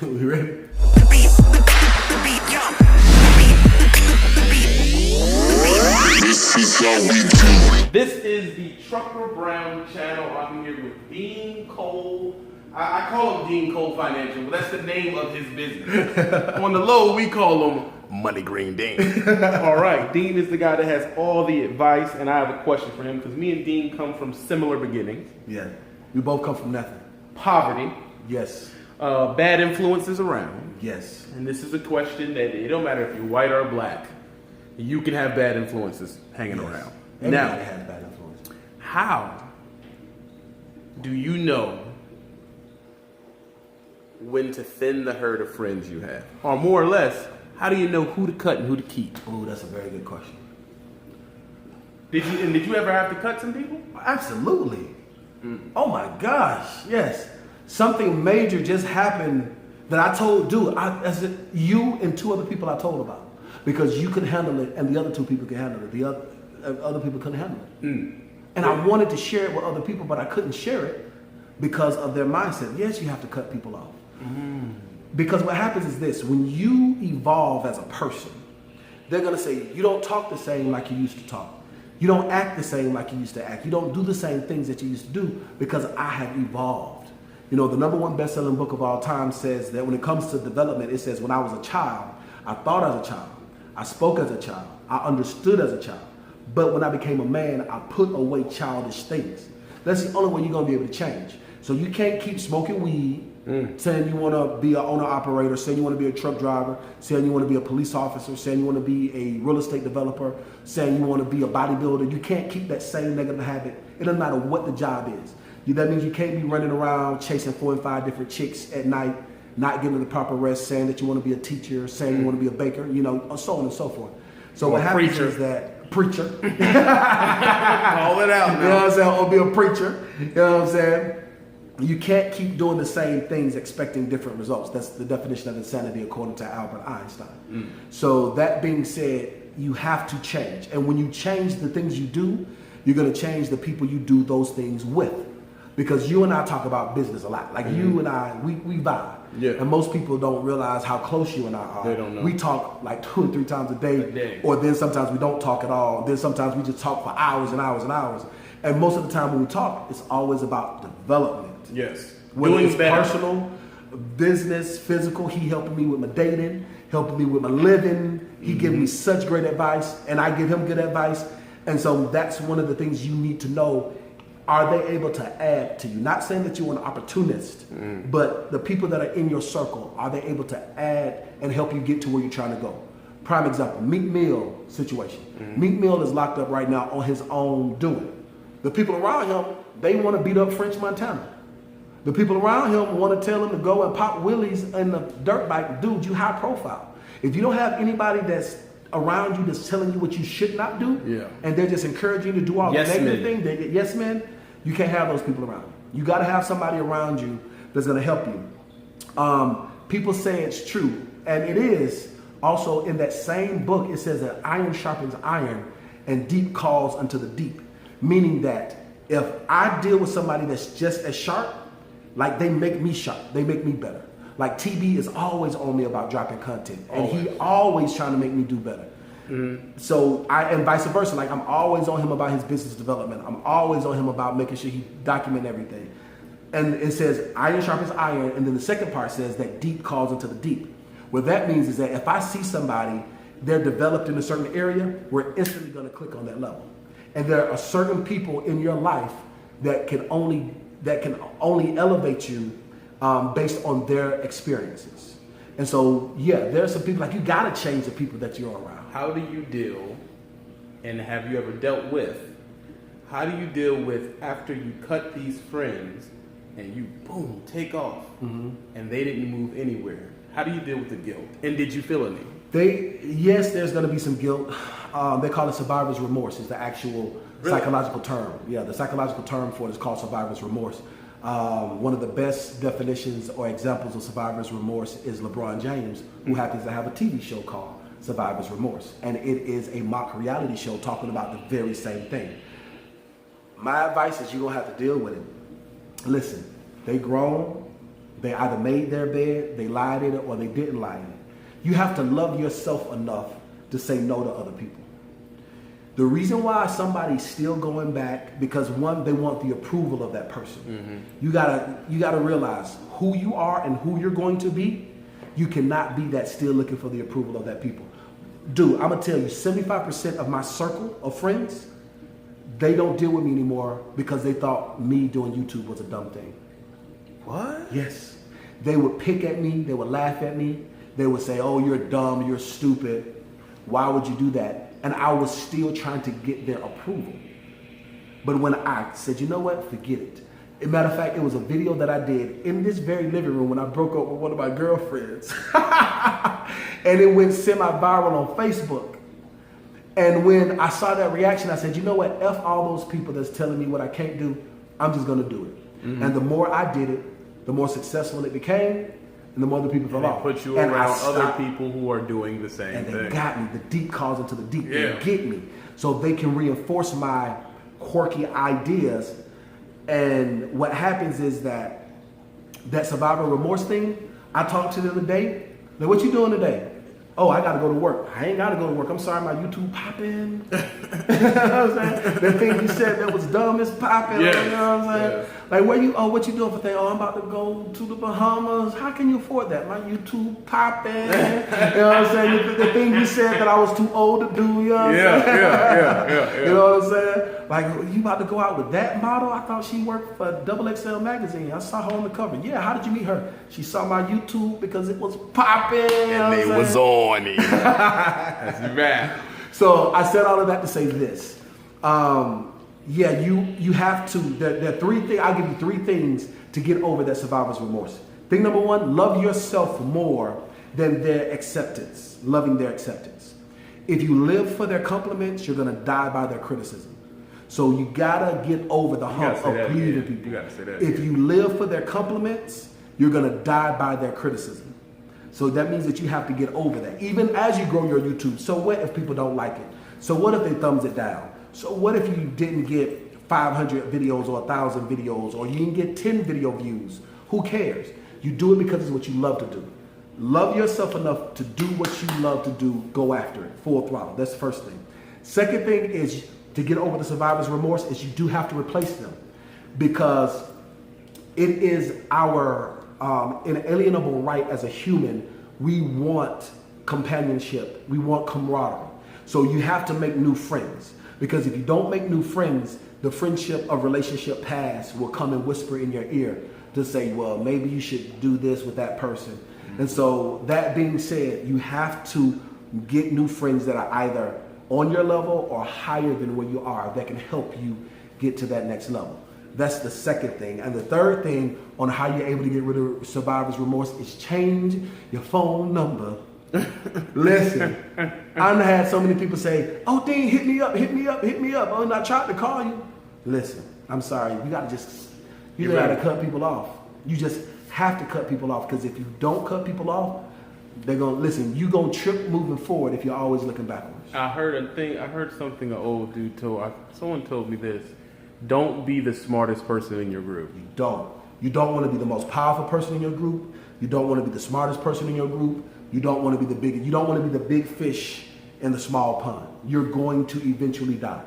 We ready? This is how we do. This is the Trucker Brown channel. I'm here with Dean Cole. I call him Dean Cole Financial, but that's the name of his business. On the low, we call him Money Green Dean. All right, Dean is the guy that has all the advice, and I have a question for him because me and Dean come from similar beginnings. Yeah. We both come from nothing. Poverty, Yes. bad influences around, Yes. and this is a question that it don't matter if you're white or black, you can have bad influences hanging around. Everybody Now, has bad influence. how do you know when to thin the herd of friends you have? Or more or less, how do you know who to cut and who to keep? Oh, that's a very good question. Did you ever have to cut some people? Absolutely. Oh my gosh, yes. Something major just happened that I told, you and two other people I told about. Because you could handle it and the other two people could handle it. The other people couldn't handle it. And I wanted to share it with other people, but I couldn't share it because of their mindset. Yes, you have to cut people off. Because what happens is this, when you evolve as a person, they're gonna say, you don't talk the same like you used to talk. You don't act the same like you used to act. You don't do the same things that you used to do because I have evolved. You know, the #1 best-selling book of all time says that when it comes to development, it says when I was a child, I thought as a child, I spoke as a child, I understood as a child. But when I became a man, I put away childish things. That's the only way you're gonna be able to change. So you can't keep smoking weed, saying you wanna be an owner-operator, saying you wanna be a truck driver, saying you wanna be a police officer, saying you wanna be a real estate developer, saying you wanna be a bodybuilder. You can't keep that same negative habit. It doesn't matter what the job is. That means you can't be running around chasing 4 and 5 different chicks at night, not getting the proper rest, saying that you wanna be a teacher, saying you wanna be a baker, you know, so on and so forth. So what happens is that, preacher. Call it out You know what I'm saying? Or be a preacher. You know what I'm saying? You can't keep doing the same things expecting different results. That's the definition of insanity according to Albert Einstein. So that being said, you have to change. And when you change the things you do, you're going to change the people you do those things with. Because you and I talk about business a lot. Like you and I, we vibe. Yeah. And most people don't realize how close you and I are. They don't know. We talk like 2 or 3 times a day. Or then sometimes we don't talk at all. Then sometimes we just talk for hours and hours and hours. And most of the time when we talk, it's always about development. Yes. Whether Doing it's better. personal, business, physical. He helping me with my dating, helping me with my living. He giving me such great advice, and I give him good advice. And so that's one of the things you need to know. Are they able to add to you? Not saying that you're an opportunist, but the people that are in your circle, are they able to add and help you get to where you're trying to go? Prime example, Meek Mill situation. Meek Mill is locked up right now on his own doing. The people around him, they want to beat up French Montana. The people around him want to tell him to go and pop wheelies in the dirt bike. Dude, you high profile. If you don't have anybody that's around you that's telling you what you should not do, and they're just encouraging you to do all the negative things, they get yes men, you can't have those people around you. You got to have somebody around you that's going to help you. People say it's true, and it is. Also in that same book, it says that iron sharpens iron and deep calls unto the deep. Meaning that if I deal with somebody that's just as sharp, like they make me sharp, they make me better. Like TB is always on me about dropping content, and he always trying to make me do better. So and vice versa. Like I'm always on him about his business development. I'm always on him about making sure he document everything. And it says iron sharpens iron, and then the second part says that deep calls into the deep. What that means is that if I see somebody, they're developed in a certain area, we're instantly going to click on that level. And there are certain people in your life that can only elevate you based on their experiences. And so, there are some people like you got to change the people that you're around. How do you deal, and have you ever dealt with, how do you deal with after you cut these friends and you boom take off and they didn't move anywhere? How do you deal with the guilt? And did you feel any? Yes, there's going to be some guilt. They call it survivor's remorse. Is the actual psychological term. Yeah, the psychological term for it is called survivor's remorse. One of the best definitions or examples of survivor's remorse is LeBron James, who happens to have a TV show called Survivor's Remorse. And it is a mock reality show talking about the very same thing. My advice is you're going to have to deal with it. Listen, they grown. They either made their bed, they lied in it, or they didn't lie in it. You have to love yourself enough to say no to other people. The reason why somebody's still going back, because one, they want the approval of that person. You gotta realize who you are and who you're going to be. You cannot be that still looking for the approval of that people. Dude, I'm gonna tell you, 75% of my circle of friends, they don't deal with me anymore because they thought me doing YouTube was a dumb thing. What? Yes. They would pick at me, they would laugh at me, they would say, oh, you're dumb, you're stupid. Why would you do that? And I was still trying to get their approval. But when I said, you know what, forget it. As a matter of fact, it was a video that I did in this very living room when I broke up with one of my girlfriends. And it went semi-viral on Facebook. And when I saw that reaction, I said, you know what, F all those people that's telling me what I can't do, I'm just gonna do it. And the more I did it, the more successful it became, and the more the people fell off. Put you And around I stopped. other people who are doing the same And they thing. got me. The deep calls into the deep. Yeah. They get me. So they can reinforce my quirky ideas. And what happens is that survivor remorse thing, I talked to the other day. Like, what you doing today? Oh, I gotta go to work. I ain't gotta go to work. I'm sorry, my YouTube popping. You know what I'm saying? The thing you said that was dumb is popping. Yeah. You know what I'm saying? Yeah. Like, what you doing for thing? Oh, I'm about to go to the Bahamas. How can you afford that? My YouTube popping. You know what I'm saying? The thing you said that I was too old to do. You know what I'm saying? Yeah. You know what I'm saying? Like, you about to go out with that model? I thought she worked for XXL magazine. I saw her on the cover. Yeah, how did you meet her? She saw my YouTube because it was popping. And they was on it. That's right. So I said all of that to say this. Yeah, you have to. There are three things. I'll give you three things to get over that survivor's remorse. Thing number one: love yourself more than their acceptance. Loving their acceptance. If you live for their compliments, you're gonna die by their criticism. So you gotta get over the hump gotta say of that pleasing again. people. You gotta say that If again. you live for their compliments, you're gonna die by their criticism. So that means that you have to get over that. Even as you grow your YouTube, so what if people don't like it? So what if they thumbs it down? So what if you didn't get 500 videos or 1,000 videos, or you didn't get 10 video views? Who cares? You do it because it's what you love to do. Love yourself enough to do what you love to do. Go after it, full throttle. That's the first thing. Second thing is to get over the survivor's remorse is you do have to replace them, because it is our inalienable right as a human. We want companionship. We want camaraderie. So you have to make new friends, because if you don't make new friends, the friendship or relationship past will come and whisper in your ear to say, well, maybe you should do this with that person. And so that being said, you have to get new friends that are either on your level or higher than where you are, that can help you get to that next level. That's the second thing. And the third thing on how you're able to get rid of survivor's remorse is change your phone number. Listen, I've had so many people say, oh, Dean, hit me up. Oh, and I tried to call you. Listen, I'm sorry. You gotta cut people off. You just have to cut people off, because if you don't cut people off, they're gonna listen. You're gonna trip moving forward if you're always looking backwards. I heard something an old dude told. Someone told me this. Don't be the smartest person in your group. You don't want to be the most powerful person in your group. You don't want to be the smartest person in your group. You don't want to be you don't want to be the big fish in the small pond. You're going to eventually die.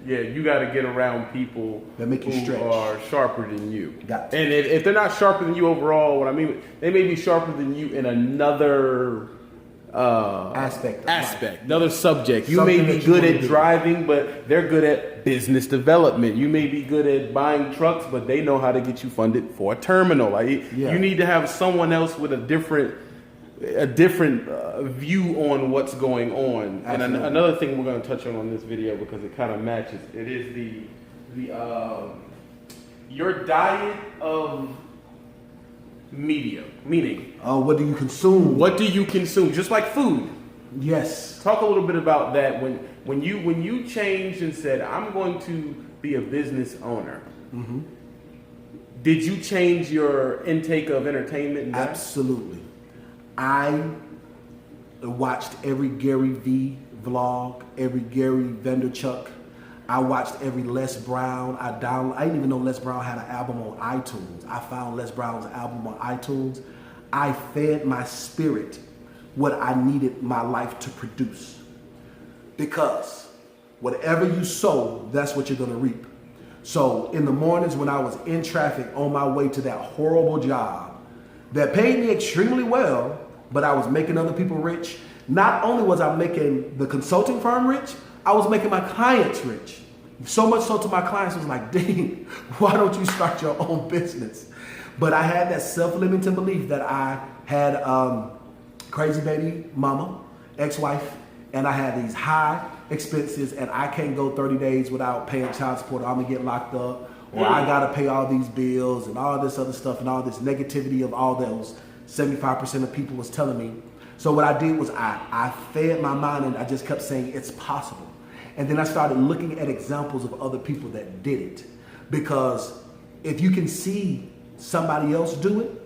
Yeah, you got to get around people That make you who stretch. are sharper than you. Got to. And if they're not sharper than you overall, what I mean, they may be sharper than you in another Aspect. another subject. You Something may be that you good wanna at do. driving, but they're good at business development. You may be good at buying trucks, but they know how to get you funded for a terminal. Like, Yeah. you need to have someone else with a different view on what's going on. And Absolutely. another thing we're going to touch on this video, because it kind of matches. It is your diet of media, meaning What do you consume? what do you consume? Just like food. Yes. Talk a little bit about that. When you changed and said, I'm going to be a business owner. Mm-hmm. Did you change your intake of entertainment? And that? Absolutely. I watched every Gary V vlog, every Gary Vaynerchuk. I watched every Les Brown. I didn't even know Les Brown had an album on iTunes. I found Les Brown's album on iTunes. I fed my spirit what I needed my life to produce. Because whatever you sow, that's what you're gonna reap. So in the mornings when I was in traffic on my way to that horrible job that paid me extremely well, but I was making other people rich, not only was I making the consulting firm rich, I was making my clients rich. So much so to my clients was like, Dean, why don't you start your own business? But I had that self-limiting belief that I had crazy baby mama, ex-wife, and I had these high expenses and I can't go 30 days without paying child support or I'm gonna get locked up or I gotta pay all these bills and all this other stuff and all this negativity of all those 75% of people was telling me. So what I did was I fed my mind and I just kept saying it's possible. And then I started looking at examples of other people that did it. Because if you can see somebody else do it,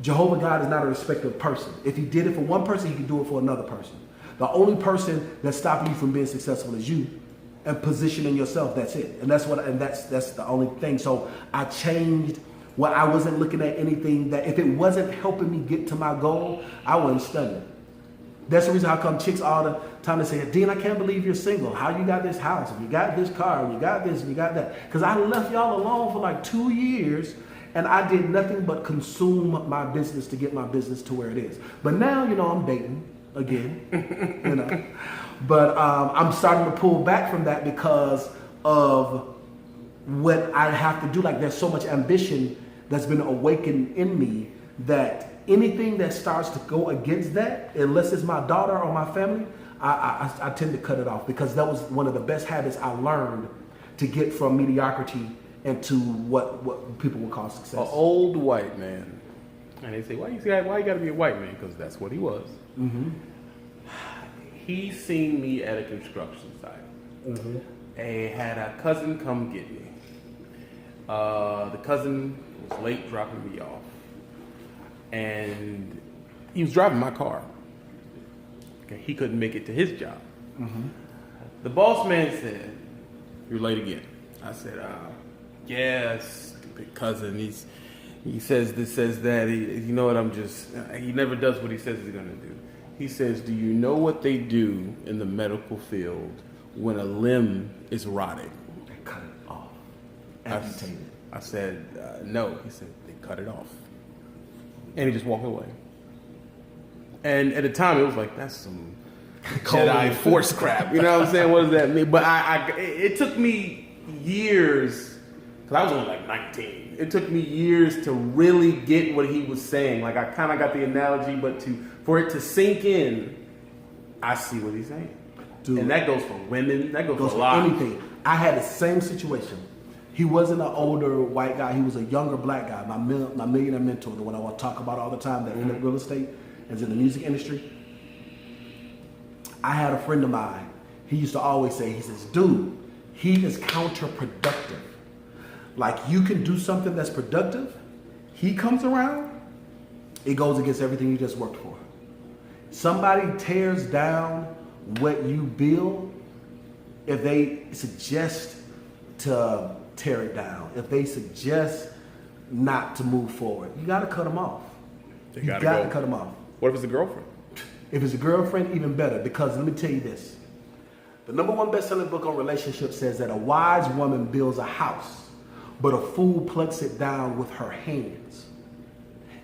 Jehovah God is not a respecter of person. If he did it for one person, he can do it for another person. The only person that's stopping you from being successful is you and positioning yourself. That's it. And that's the only thing. So I changed where I wasn't looking at anything that if it wasn't helping me get to my goal, I wasn't studying. That's the reason how come chicks all the time they say, Dean, I can't believe you're single. How you got this house? And you got this car, and you got this, and you got that. Because I left y'all alone for like 2 years, and I did nothing but consume my business to get my business to where it is. But now, I'm dating again, But I'm starting to pull back from that because of what I have to do. Like there's so much ambition that's been awakened in me that anything that starts to go against that, unless it's my daughter or my family, I tend to cut it off because that was one of the best habits I learned to get from mediocrity into what people would call success. An old white man. And they say, why you got to be a white man? Because that's what he was. Mm-hmm. He seen me at a construction site. Mm-hmm. And had a cousin come get me. The cousin was late dropping me off. And he was driving my car. Okay, he couldn't make it to his job. Mm-hmm. The boss man said, "You're late again." I said, "Yeah, stupid cousin. He says this, says that. You know what? He never does what he says he's gonna do." He says, "Do you know what they do in the medical field when a limb is rotting?" They cut it off. Amputate it. I said, "No." He said, "They cut it off." And he just walked away. And at the time, it was like, that's some Jedi Force crap. You know what I'm saying? What does that mean? But it took me years, because I was only like 19. It took me years to really get what he was saying. Like, I kind of got the analogy, but for it to sink in, I see what he's saying. Dude, and that goes for women. That goes for a lot. Anything. I had the same situation. He wasn't an older white guy. He was a younger black guy. My millionaire mentor, the one I want to talk about all the time, that flip real estate, is in the music industry. I had a friend of mine. He used to always say, he says, dude, he is counterproductive. Like you can do something that's productive. He comes around, it goes against everything you just worked for. Somebody tears down what you build, if they suggest to tear it down, if they suggest not to move forward, you got to cut them off. You got to cut them off. What if it's a girlfriend? If it's a girlfriend, even better. Because let me tell you this. The #1 best-selling book on relationships says that a wise woman builds a house, but a fool plucks it down with her hands.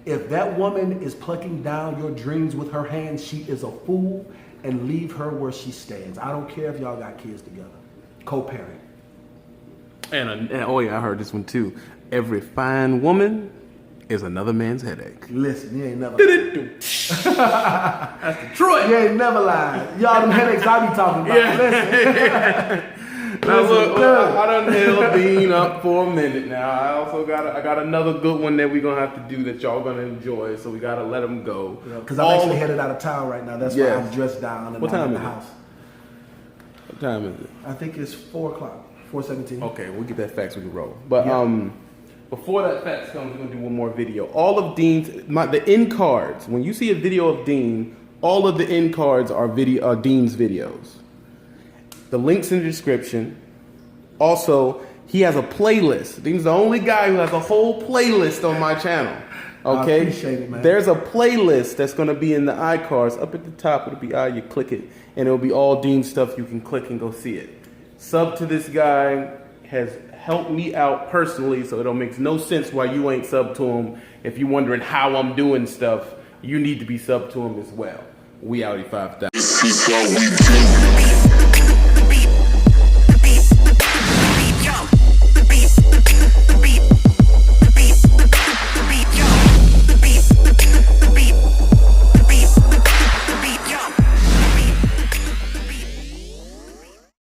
If that woman is plucking down your dreams with her hands, she is a fool, and leave her where she stands. I don't care if y'all got kids together. Co-parent. And oh yeah, I heard this one too. Every fine woman is another man's headache. Listen, you ain't never lied. That's Detroit. You ain't never lied. Y'all them headaches I be talking about. Yeah. Listen. Now look, I done held Dean up for a minute now. I got another good one that we're gonna have to do that y'all gonna enjoy. So we gotta let him go. Because I'm actually headed out of town right now. That's why I'm dressed down and what I'm time in the is it? house. What time is it? I think it's 4:00, 4:17. Okay, we'll get that fax, we can roll. But before that fax comes, we're gonna do one more video. All of Dean's the end cards. When you see a video of Dean, all of the end cards are Dean's videos. The link's in the description. Also, he has a playlist. He's the only guy who has a whole playlist on my channel. Okay, I appreciate it, man. There's a playlist that's going to be in the iCards. Up at the top, it'll be you click it, and it'll be all Dean stuff. You can click and go see it. Sub to this guy has helped me out personally, so it makes no sense why you ain't sub to him. If you're wondering how I'm doing stuff, you need to be sub to him as well. We out 5,000. This is how we do.